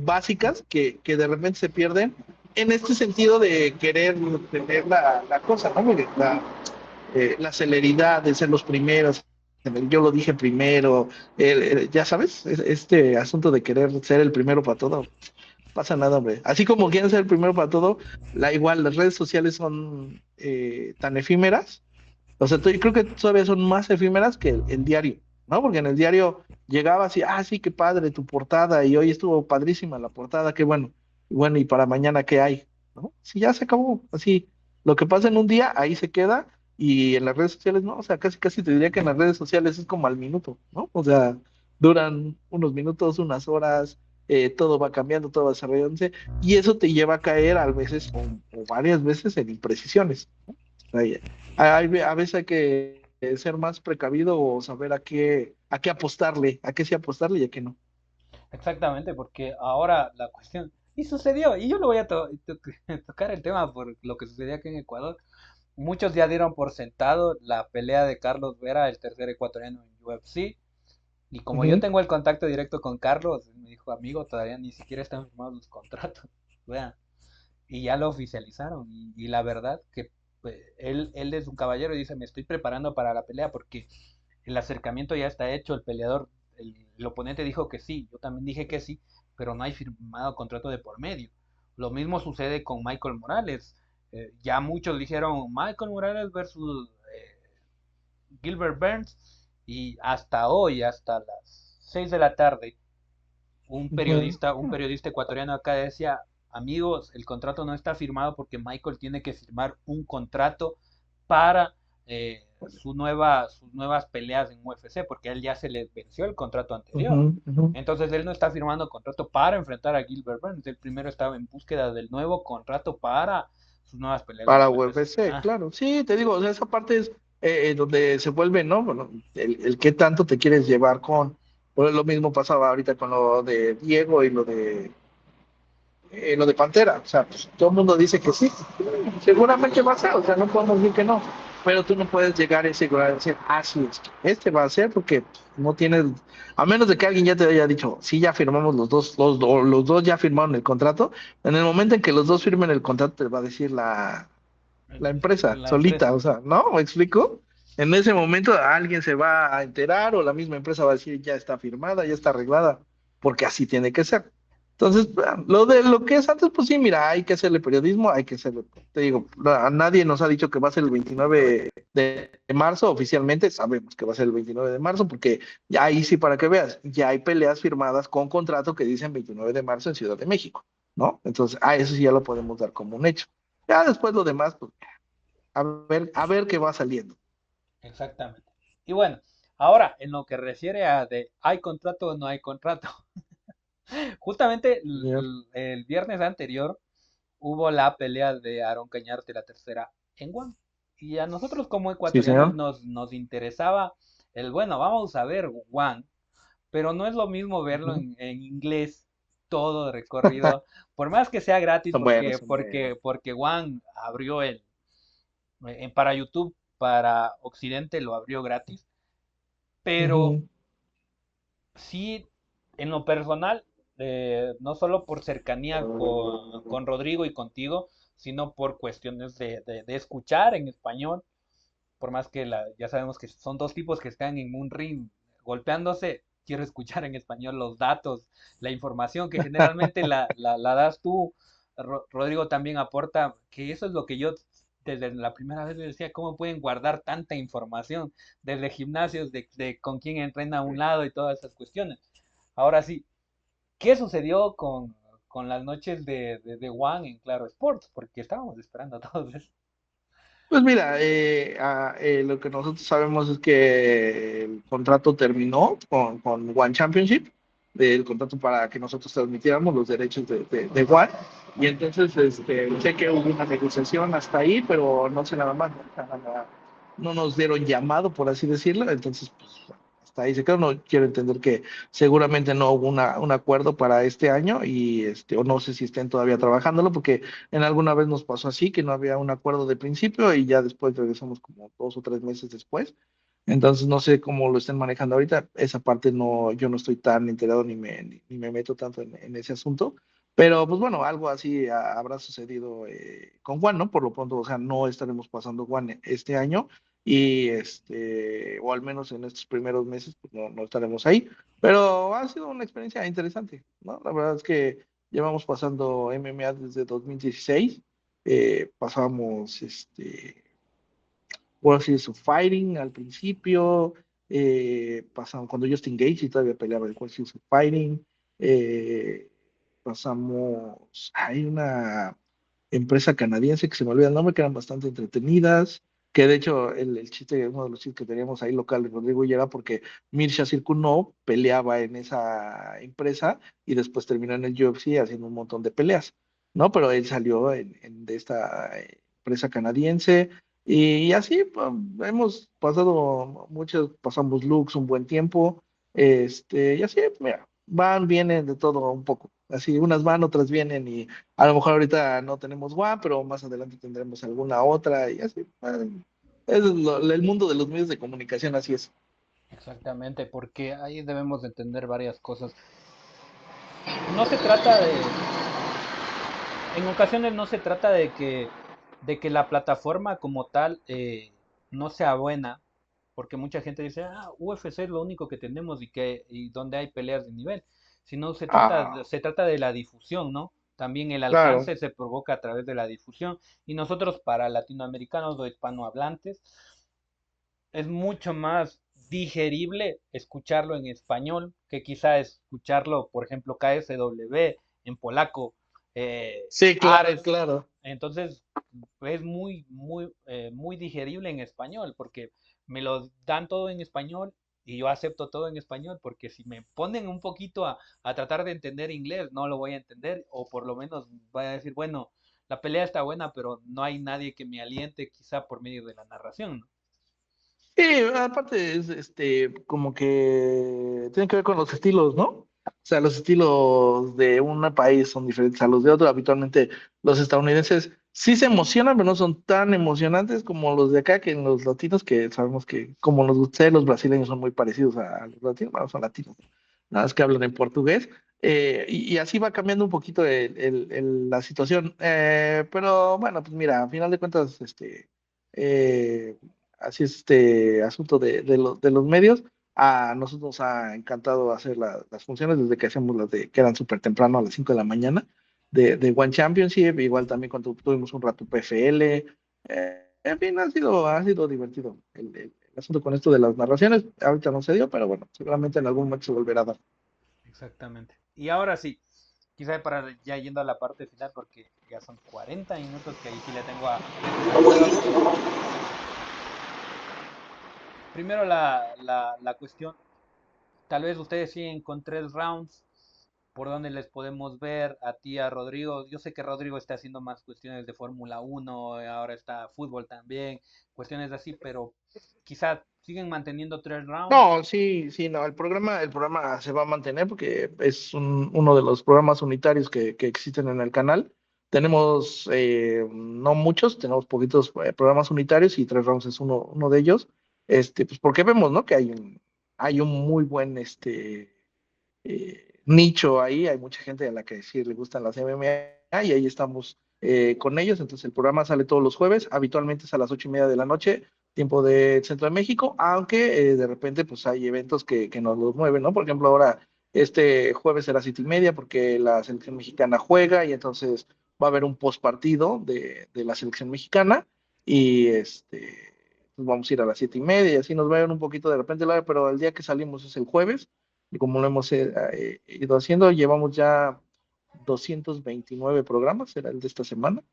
básicas que de repente se pierden en este sentido de querer tener la cosa, ¿no? La celeridad de ser los primeros, yo lo dije primero, ya sabes, este asunto de querer ser el primero para todo, pasa nada, hombre. Así como quieren ser el primero para todo, igual las redes sociales son tan efímeras, o sea, yo creo que todavía son más efímeras que el diario, ¿no? Porque en el diario llegaba así, ah, sí, qué padre tu portada, y hoy estuvo padrísima la portada, qué bueno. Y bueno, y para mañana, ¿qué hay? ¿No? Sí, ya se acabó. Así, lo que pasa en un día, ahí se queda, y en las redes sociales, no, o sea, casi, casi te diría que en las redes sociales es como al minuto, ¿no? O sea, duran unos minutos, unas horas, todo va cambiando, todo va desarrollándose, y eso te lleva a caer a veces o varias veces en imprecisiones. Ahí- a veces hay que ser más precavido o saber a qué apostarle, a qué sí apostarle y a qué no. Exactamente, porque ahora la cuestión, y sucedió, y yo lo voy a tocar el tema por lo que sucedió aquí en Ecuador. Muchos ya dieron por sentado la pelea de Carlos Vera, el tercer ecuatoriano en UFC. Y como yo Ujú. tengo el contacto directo con Carlos, me dijo, amigo, todavía ni siquiera están firmados los contratos. Vean. y ya lo oficializaron. Y la verdad que él es un caballero y dice, me estoy preparando para la pelea porque el acercamiento ya está hecho, el peleador, el oponente dijo que sí, yo también dije que sí, pero no hay firmado contrato de por medio. Lo mismo sucede con Michael Morales. Ya muchos dijeron Michael Morales versus Gilbert Burns y hasta hoy, hasta las 6 de la tarde, Ujú, un periodista ecuatoriano acá decía, amigos, el contrato no está firmado porque Michael tiene que firmar un contrato para sus nuevas peleas en UFC, porque a él ya se le venció el contrato anterior. ujú, ujú. Entonces él no está firmando contrato para enfrentar a Gilbert Burns. Él primero estaba en búsqueda del nuevo contrato para sus nuevas peleas en Para UFC. UFC, Ah, claro. Sí, te digo, o sea, esa parte es donde se vuelve, ¿no? Bueno, el qué tanto te quieres llevar con. Pues lo mismo pasaba ahorita con lo de Diego y lo de Pantera. O sea, pues, todo el mundo dice que sí. Seguramente va a ser, o sea, no podemos decir que no. Pero tú no puedes llegar a ese grado de decir, ah, sí, este va a ser porque no tienes, a menos de que alguien ya te haya dicho, sí, ya firmamos los dos ya firmaron el contrato. En el momento en que los dos firmen el contrato, te va a decir la empresa la solita, empresa. o sea, ¿no? ¿Me explico? En ese momento alguien se va a enterar o la misma empresa va a decir ya está firmada, ya está arreglada, porque así tiene que ser. Entonces, lo de lo que es antes, pues sí, mira, hay que hacerle periodismo, hay que hacerle, te digo, a nadie nos ha dicho que va a ser el 29 de marzo oficialmente, sabemos que va a ser el 29 de marzo, porque ya ahí sí, para que veas, ya hay peleas firmadas con contrato que dicen 29 de marzo en Ciudad de México, ¿no? Entonces, a eso sí ya lo podemos dar como un hecho. Ya después lo demás, pues a ver qué va saliendo. Exactamente. Y bueno, ahora en lo que refiere a de hay contrato o no hay contrato. Justamente Ya. el viernes anterior hubo la pelea de Aaron Cañarte, la tercera en Guam. Y a nosotros como Sí, ecuatorianos señor. nos interesaba bueno, vamos a ver Guam, pero no es lo mismo verlo Ujú. en inglés todo recorrido, por más que sea gratis, Son buenos, son buenos. porque Guam abrió para YouTube, para Occidente lo abrió gratis, pero Ujú. sí, en lo personal, no solo por cercanía con Rodrigo y contigo, sino por cuestiones de escuchar en español, por más que ya sabemos que son dos tipos que están en un ring golpeándose, quiero escuchar en español los datos, la información que generalmente la das tú, Rodrigo también aporta, que eso es lo que yo desde la primera vez le decía, ¿cómo pueden guardar tanta información desde gimnasios, de con quién entrena a un lado y todas esas cuestiones? Ahora sí, ¿qué sucedió con las noches de Juan en Claro Sports? Porque estábamos esperando a todos eso. Pues mira, lo que nosotros sabemos es que el contrato terminó con One Championship, el contrato para que nosotros transmitiéramos los derechos de One, y entonces sé que hubo una negociación hasta ahí, pero no sé nada más, no nos dieron llamado, por así decirlo, entonces pues hasta ahí se quedó. No quiero entender que seguramente no hubo un acuerdo para este año y o no sé si estén todavía trabajándolo, porque en alguna vez nos pasó así, que no había un acuerdo de principio y ya después regresamos como 2 o 3 meses después. Entonces no sé cómo lo estén manejando ahorita. Esa parte no, yo no estoy tan enterado ni me meto tanto en ese asunto. Pero pues bueno, algo así habrá sucedido con Juan, ¿no? Por lo pronto, o sea, no estaremos pasando Juan este año y o al menos en estos primeros meses, pues no estaremos ahí. Pero ha sido una experiencia interesante, ¿no? La verdad es que llevamos pasando MMA desde 2016. Pasábamos, por así decirlo, Fighting al principio. Pasamos cuando Justin Gaethje todavía peleaba el World Series of Fighting. eh, Pasamos, hay una empresa canadiense que se me olvida el nombre, que eran bastante entretenidas, que de hecho el chiste, uno de los chistes que teníamos ahí local de Rodrigo y era porque Mirsha Cirkunov peleaba en esa empresa y después terminó en el UFC haciendo un montón de peleas, ¿no? Pero él salió de esta empresa canadiense y así pues, hemos pasado muchos, pasamos looks un buen tiempo, y así, mira, van, vienen de todo un poco. Así, unas van, otras vienen y a lo mejor ahorita no tenemos One, pero más adelante tendremos alguna otra y así. El mundo de los medios de comunicación, así es. Exactamente, porque ahí debemos de entender varias cosas. No se trata en ocasiones no se trata de que la plataforma como tal no sea buena, porque mucha gente dice, UFC es lo único que tenemos y donde hay peleas de nivel, sino Ah, se trata de la difusión, ¿no? También el claro. alcance se provoca a través de la difusión y nosotros para latinoamericanos o hispanohablantes es mucho más digerible escucharlo en español que quizá escucharlo, por ejemplo, KSW en polaco, Sí, claro, Ares. claro. Entonces, es muy digerible en español porque me lo dan todo en español y yo acepto todo en español porque si me ponen un poquito a tratar de entender inglés, no lo voy a entender o por lo menos voy a decir, bueno, la pelea está buena, pero no hay nadie que me aliente quizá por medio de la narración, ¿no? Sí, aparte es como que tiene que ver con los estilos, ¿no? O sea, los estilos de un país son diferentes a los de otro. Habitualmente los estadounidenses sí se emocionan, pero no son tan emocionantes como los de acá, que en los latinos, que sabemos que como nos gusta, los brasileños son muy parecidos a los latinos, bueno, son latinos, nada más que hablan en portugués. Y así va cambiando un poquito la situación. Pero bueno, pues mira, a final de cuentas, eh, así es este asunto de los medios. A nosotros nos ha encantado hacer las funciones desde que hacemos las de que eran súper temprano a las 5 de la mañana de One Championship, igual también cuando tuvimos un rato PFL. En fin, ha sido divertido el asunto con esto de las narraciones. Ahorita no se dio, pero bueno, seguramente en algún momento se volverá a dar. Exactamente. Y ahora sí, quizá para ya yendo a la parte final, porque ya son 40 minutos que ahí sí le tengo al juego. Primero la cuestión, tal vez ustedes siguen con 3 rounds, por dónde les podemos ver a ti, a Rodrigo. Yo sé que Rodrigo está haciendo más cuestiones de Fórmula 1, ahora está fútbol también, cuestiones así, pero quizá siguen manteniendo 3 rounds. No, sí, sí, no, el programa se va a mantener porque es uno de los programas unitarios que existen en el canal. Tenemos, no muchos, tenemos poquitos programas unitarios y 3 rounds es uno de ellos. Pues porque vemos, ¿no? Que hay un muy buen, nicho ahí, hay mucha gente a la que sí le gustan las MMA y ahí estamos con ellos. Entonces el programa sale todos los jueves, habitualmente es a las 8:30 de la noche, tiempo de Centro de México, aunque de repente pues hay eventos que nos los mueven, ¿no? Por ejemplo, ahora este jueves será 7:30 porque la selección mexicana juega y entonces va a haber un post partido de la selección mexicana y pues vamos a ir a las 7:30 y así nos va a ir un poquito de repente, pero el día que salimos es el jueves y como lo hemos ido haciendo, llevamos ya 229 programas, será el de esta semana,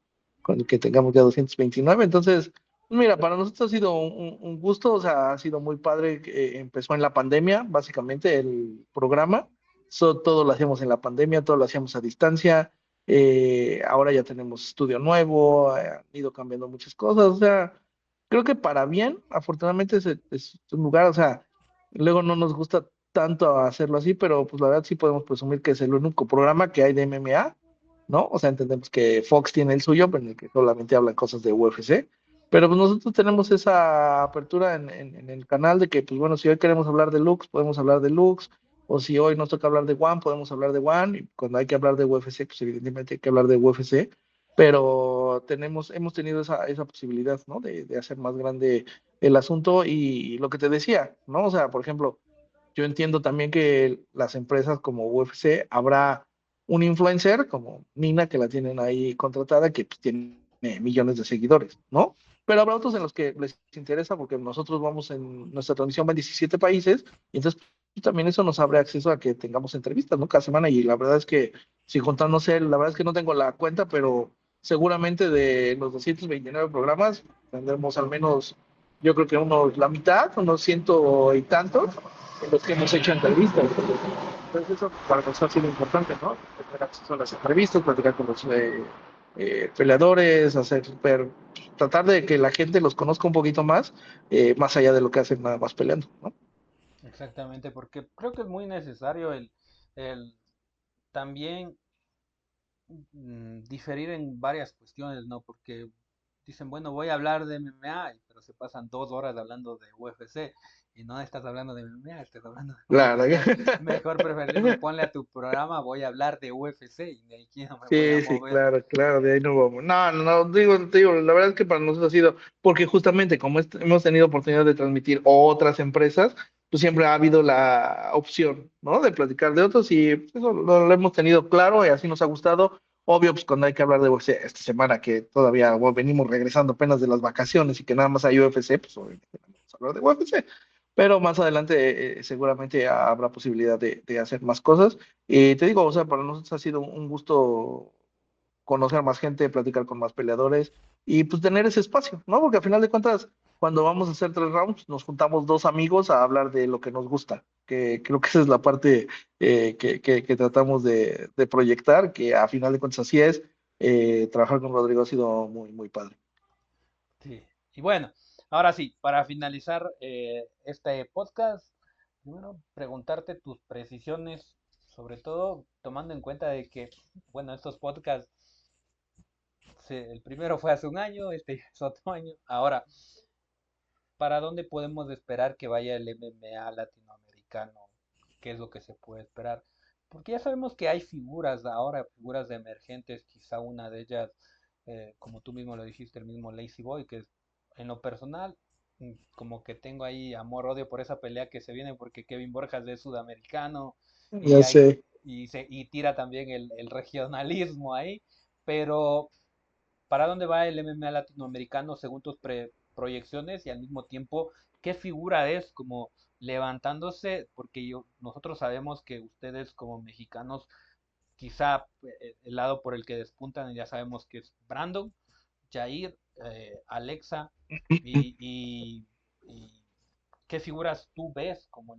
con el que tengamos ya 229. Entonces, mira, para nosotros ha sido un gusto, o sea, ha sido muy padre. Empezó en la pandemia, básicamente, el programa. Todo lo hacíamos en la pandemia, todo lo hacíamos a distancia. Ahora ya tenemos estudio nuevo, han ido cambiando muchas cosas, o sea, creo que para bien, afortunadamente es un lugar, o sea, luego no nos gusta tanto hacerlo así, pero pues la verdad sí podemos presumir que es el único programa que hay de MMA, ¿no? O sea, entendemos que Fox tiene el suyo, pero en el que solamente hablan cosas de UFC, pero pues nosotros tenemos esa apertura en el canal de que, pues bueno, si hoy queremos hablar de Lux, podemos hablar de Lux, o si hoy nos toca hablar de One, podemos hablar de One, y cuando hay que hablar de UFC, pues evidentemente hay que hablar de UFC, pero hemos tenido esa posibilidad, ¿no? De hacer más grande el asunto y lo que te decía, ¿no? O sea, por ejemplo, yo entiendo también que las empresas como UFC habrá un influencer como Nina que la tienen ahí contratada que pues, tiene millones de seguidores, ¿no? Pero habrá otros en los que les interesa porque nosotros vamos en nuestra transmisión va en 17 países y entonces pues, también eso nos abre acceso a que tengamos entrevistas, ¿no? Cada semana y la verdad es que si juntan, no sé, la verdad es que no tengo la cuenta, pero seguramente de los 229 programas tendremos al menos, yo creo que la mitad, unos ciento y tantos en los que hemos hecho entrevistas. Entonces eso para nosotros ha sido importante, ¿no? Tener acceso a las entrevistas, platicar con los peleadores, tratar de que la gente los conozca un poquito más allá de lo que hacen nada más peleando, ¿no? Exactamente, porque creo que es muy necesario el también diferir en varias cuestiones, ¿no? Porque dicen, bueno, voy a hablar de MMA, pero se pasan 2 horas hablando de UFC. Y no estás hablando de MMA, estás hablando de Claro. UFC. Mejor preferible ponle a tu programa, voy a hablar de UFC y de aquí no me voy a Sí, sí, mover. claro, claro, de ahí no vamos. No, no, no, digo, te digo, la verdad es que para nosotros ha sido, porque justamente como hemos tenido oportunidad de transmitir otras empresas, pues siempre ha habido la opción, ¿no? De platicar de otros y pues, eso lo hemos tenido claro y así nos ha gustado. Obvio, pues cuando hay que hablar de UFC esta semana que todavía bueno, venimos regresando apenas de las vacaciones y que nada más hay UFC, pues obviamente vamos a hablar de UFC. Pero más adelante seguramente habrá posibilidad de hacer más cosas. Y te digo, o sea, para nosotros ha sido un gusto conocer más gente, platicar con más peleadores y pues tener ese espacio, ¿no? Porque al final de cuentas, cuando vamos a hacer 3 rounds, nos juntamos dos amigos a hablar de lo que nos gusta, que creo que esa es la parte que tratamos de proyectar, que a final de cuentas así es. Trabajar con Rodrigo ha sido muy, muy padre. Sí. Y bueno, ahora sí, para finalizar este podcast, primero preguntarte tus precisiones, sobre todo tomando en cuenta de que, bueno, estos podcasts, el primero fue hace un año, este ya es otro año. Ahora, ¿para dónde podemos esperar que vaya el MMA latinoamericano? ¿Qué es lo que se puede esperar? Porque ya sabemos que hay figuras ahora, figuras emergentes, quizá una de ellas, como tú mismo lo dijiste, el mismo Lazy Boy, que en lo personal, como que tengo ahí amor-odio por esa pelea que se viene, porque Kevin Borjas es sudamericano y Ya hay sé. y tira también el regionalismo ahí, pero ¿para dónde va el MMA latinoamericano según tus proyecciones y al mismo tiempo qué figura es como levantándose? Porque nosotros sabemos que ustedes como mexicanos, quizá el lado por el que despuntan, ya sabemos que es Brandon, Jair, Alexa y qué figuras tú ves como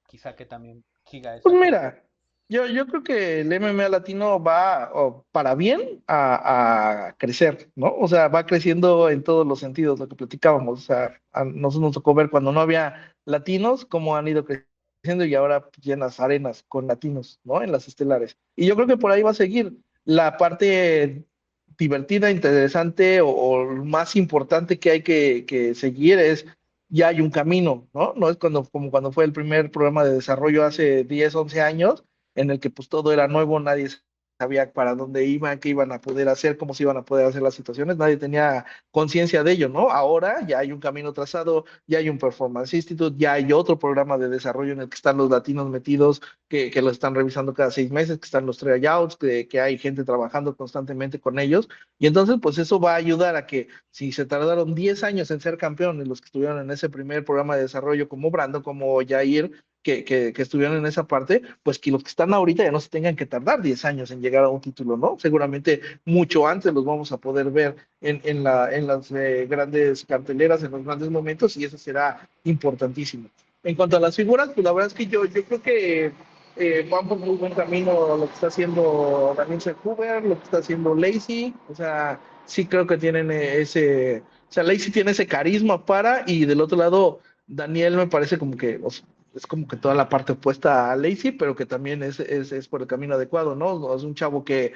quizá que también siga Pues esa senda. mira, yo creo que el MMA latino va para bien a crecer, ¿no? O sea, va creciendo en todos los sentidos, lo que platicábamos. O sea, a nosotros nos tocó ver cuando no había latinos, cómo han ido creciendo y ahora pues, llenas arenas con latinos, ¿no? En las estelares. Y yo creo que por ahí va a seguir. La parte divertida, interesante o más importante que hay que seguir es ya hay un camino, ¿no? No es como cuando fue el primer programa de desarrollo hace 10, 11 años, en el que pues todo era nuevo, nadie sabía para dónde iban, qué iban a poder hacer, cómo se iban a poder hacer las situaciones, nadie tenía conciencia de ello, ¿no? Ahora ya hay un camino trazado, ya hay un Performance Institute, ya hay otro programa de desarrollo en el que están los latinos metidos, que lo están revisando cada 6 meses, que están los tryouts, que hay gente trabajando constantemente con ellos, y entonces pues eso va a ayudar a que si se tardaron 10 años en ser campeones los que estuvieron en ese primer programa de desarrollo como Brando, como Jair, que estuvieron en esa parte, pues que los que están ahorita ya no se tengan que tardar 10 años en llegar a un título, ¿no? Seguramente mucho antes los vamos a poder ver en las grandes carteleras, en los grandes momentos, y eso será importantísimo. En cuanto a las figuras, pues la verdad es que yo creo que van por muy buen camino lo que está haciendo Daniel Secuber, lo que está haciendo Lacey, o sea, sí creo que tienen o sea, Lacey tiene ese carisma y del otro lado, Daniel me parece como que es como que toda la parte opuesta a Lacey, pero que también es por el camino adecuado, ¿no? Es un chavo que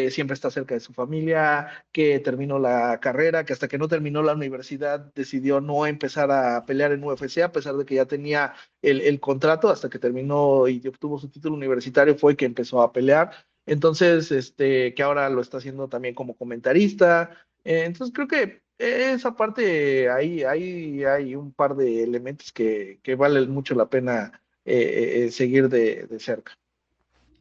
siempre está cerca de su familia, que terminó la carrera, que hasta que no terminó la universidad decidió no empezar a pelear en UFC, a pesar de que ya tenía el contrato, hasta que terminó y obtuvo su título universitario fue que empezó a pelear. Entonces, que ahora lo está haciendo también como comentarista. Entonces, creo que esa parte, ahí hay un par de elementos que valen mucho la pena seguir de cerca.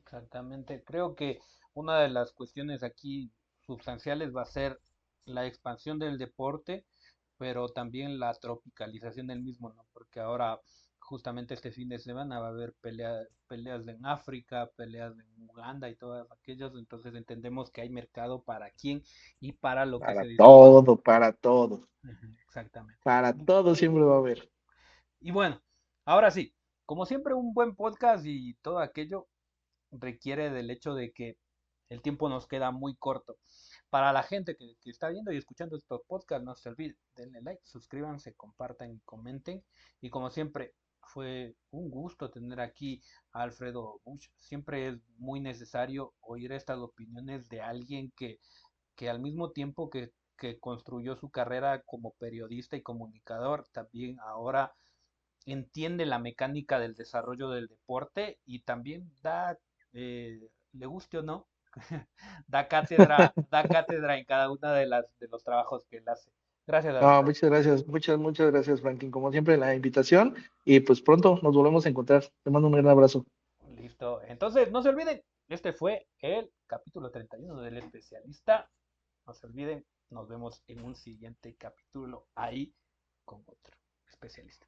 Exactamente. Creo que una de las cuestiones aquí sustanciales va a ser la expansión del deporte, pero también la tropicalización del mismo, ¿no? Porque ahora, justamente este fin de semana, va a haber peleas en África, peleas en Uganda y todas aquellas, entonces entendemos que hay mercado para quién y para lo que se dispone. Ujú, exactamente. Para todo siempre va a haber. Y bueno, ahora sí, como siempre, un buen podcast y todo aquello requiere del hecho de que el tiempo nos queda muy corto. Para la gente que está viendo y escuchando estos podcasts, no se olviden, denle like, suscríbanse, compartan y comenten. Y como siempre, fue un gusto tener aquí a Alfredo Bush. Siempre es muy necesario oír estas opiniones de alguien que al mismo tiempo que que construyó su carrera como periodista y comunicador, también ahora entiende la mecánica del desarrollo del deporte y también le guste o no, da cátedra en cada una de de los trabajos que él hace. Gracias, No, Alfredo. muchas gracias, muchas gracias, Franklin. Como siempre, la invitación y pues pronto nos volvemos a encontrar. Te mando un gran abrazo. Listo. Entonces, no se olviden, este fue el capítulo 31 del especialista. No se olviden, nos vemos en un siguiente capítulo ahí con otro especialista.